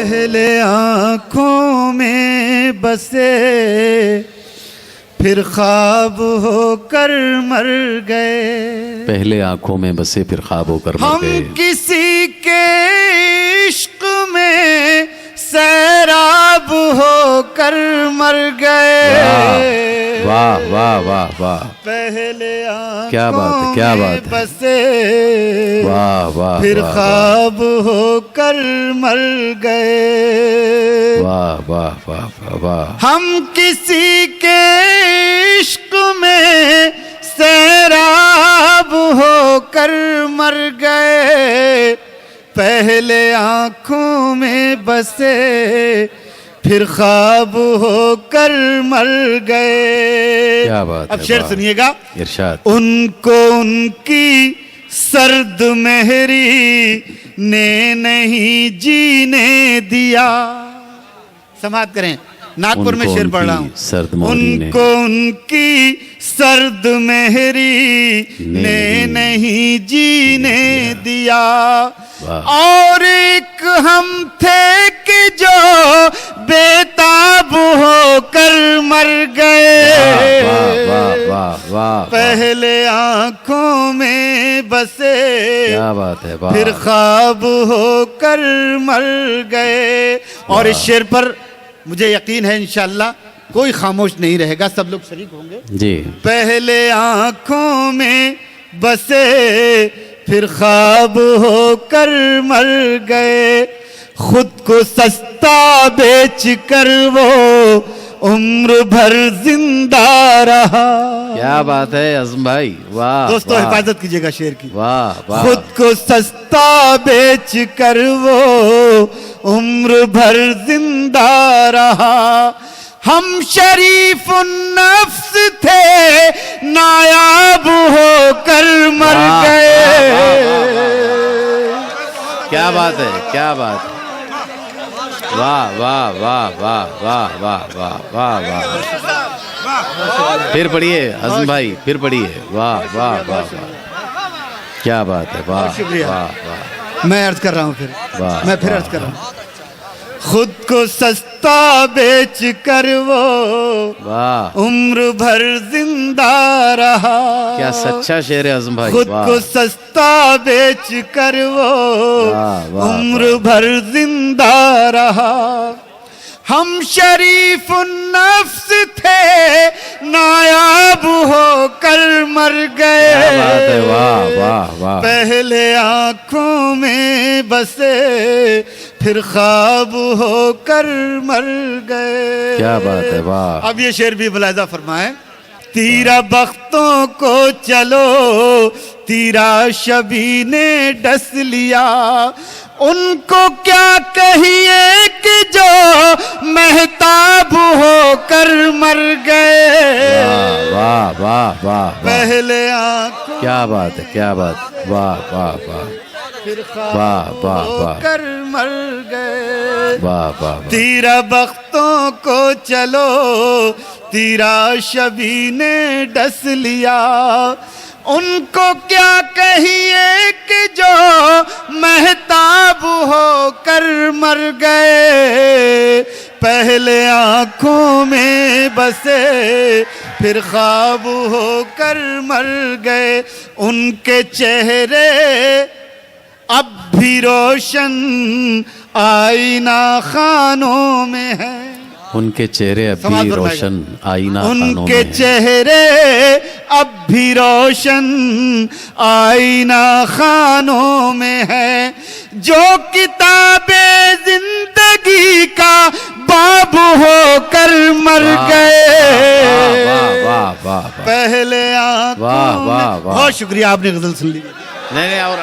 پہلے آنکھوں میں بسے پھر خواب ہو کر مر گئے. پہلے آنکھوں میں بسے پھر خواب ہو کر مر گئے. ہم کسی کے عشق میں سیراب ہو کر مر گئے. واہ واہ واہ واہ. پہلے کیا بات ہے، آنکھوں کیا میں بات ہے. بسے واہ واہ پھر واہ خواب ہو کر مر گئے. واہ واہ واہ واہ واہ. ہم کسی کے عشق میں سیراب ہو کر مر گئے. پہلے آنکھوں میں بسے پھر خواب ہو کر مر گئے. کیا بات ہے. اب شعر سنیے گا. ارشاد. ان کو ان کی سرد مہری نے نہیں جینے دیا. سماعت کریں، ناگپور میں شعر پڑھ رہا ہوں. ان کو ان کی سرد مہری نے نہیں جینے دیا. اور ایک ہم تھے کہ جو بےتاب ہو کر مر گئے. پہلے آنکھوں میں بسے کیا بات ہے. پھر خواب ہو کر مر گئے. اور اس شعر پر مجھے یقین ہے انشاءاللہ کوئی خاموش نہیں رہے گا، سب لوگ شریک ہوں گے جی. پہلے آنکھوں میں بسے پھر خواب ہو کر مر گئے. خود کو سستا بیچ کر وہ عمر بھر زندہ رہا. کیا بات ہے اعظم بھائی. واہ. دوستو حفاظت کیجئے گا شعر کی. واہ واہ. خود کو سستا بیچ کر وہ عمر بھر زندہ رہا. ہم شریف النفس تھے نایاب ہو کر مر گئے. کیا بات ہے، کیا بات ہے. واہ واہ واہ واہ واہ واہ واہ واہ واہ. پھر پڑھیے اعظم بھائی، پھر پڑھیے. واہ واہ واہ واہ. کیا بات ہے. واہ واہ واہ. میں عرض کر رہا ہوں میں پھر عرض کر رہا ہوں. خود کو سستا بیچ کر وہ عمر بھر زندہ رہا. کیا سچا شعر ہے اعظم بھائی. خود کو سستا بیچ کر وہ عمر بھر زندہ رہا. ہم شریف النفس تھے نایاب ہو کر مر گئے. پہلے آنکھوں میں بسے پھر خواب ہو کر مر گئے. کیا بات ہے. واہ. اب یہ شعر بھی ملاحظہ فرمائیں. تیرا بختوں کو چلو تیرا شبی نے ڈس لیا. ان کو کیا کہیے کہ جو مہتاب ہو کر مر گئے. واہ واہ واہ. پہلے آنکھوں کیا بات ہے، کیا بات. واہ واہ واہ. پھر خواب ہو کر مر گئے. واہ واہ. تیرا بختوں کو چلو تیرا شبی نے ڈس لیا. ان کو کیا کہیے کہ جو مہتاب ہو کر مر گئے. پہلے آنکھوں میں بسے پھر خواب ہو کر مر گئے. ان کے چہرے اب بھی روشن آئینہ خانوں میں ہے. ان کے چہرے اب بھی روشن آئینہ خانوں میں. ان کے چہرے اب بھی روشن آئینہ خانوں میں ہے. جو کتاب زندگی کا باب ہو کر مر گئے. پہلے آنکھوں میں. بہت شکریہ، آپ نے غزل سن لی. نہیں اور